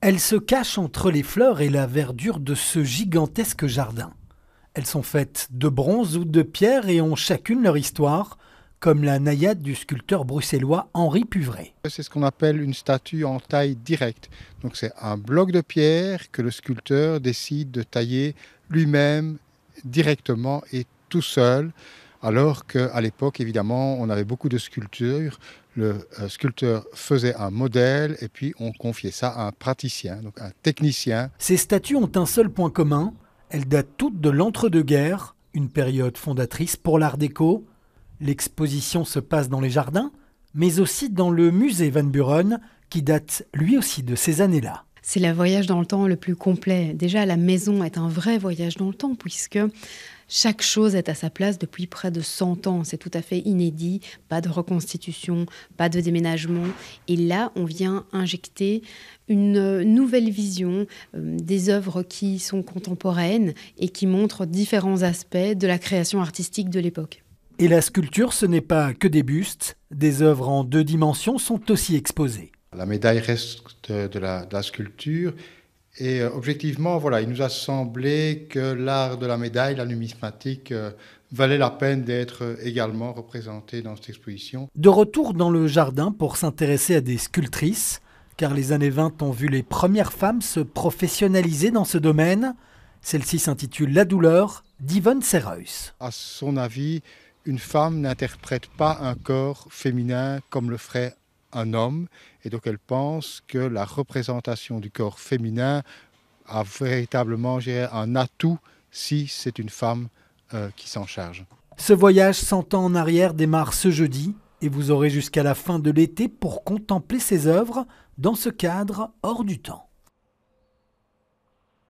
Elles se cachent entre les fleurs et la verdure de ce gigantesque jardin. Elles sont faites de bronze ou de pierre et ont chacune leur histoire, comme la naïade du sculpteur bruxellois Henri Puvray. C'est ce qu'on appelle une statue en taille directe. Donc c'est un bloc de pierre que le sculpteur décide de tailler lui-même directement et tout seul, alors qu'à l'époque, évidemment, on avait beaucoup de sculptures. Le sculpteur faisait un modèle et puis on confiait ça à un praticien, donc un technicien. Ces statues ont un seul point commun, elles datent toutes de l'entre-deux-guerres, une période fondatrice pour l'art déco. L'exposition se passe dans les jardins, mais aussi dans le musée Van Buren, qui date lui aussi de ces années-là. C'est le voyage dans le temps le plus complet. Déjà, la maison est un vrai voyage dans le temps, puisque chaque chose est à sa place depuis près de 100 ans. C'est tout à fait inédit, pas de reconstitution, pas de déménagement. Et là, on vient injecter une nouvelle vision des œuvres qui sont contemporaines et qui montrent différents aspects de la création artistique de l'époque. Et la sculpture, ce n'est pas que des bustes. Des œuvres en 2 dimensions sont aussi exposées. La médaille reste de la sculpture et objectivement, voilà, il nous a semblé que l'art de la médaille, la numismatique, valait la peine d'être également représenté dans cette exposition. De retour dans le jardin pour s'intéresser à des sculptrices, car les années 20 ont vu les premières femmes se professionnaliser dans ce domaine. Celle-ci s'intitule La douleur d'Yvonne Serreus. À son avis, une femme n'interprète pas un corps féminin comme le ferait un homme, et donc elle pense que la représentation du corps féminin a véritablement un atout si c'est une femme qui s'en charge. Ce voyage 100 ans en arrière démarre ce jeudi et vous aurez jusqu'à la fin de l'été pour contempler ces œuvres dans ce cadre hors du temps.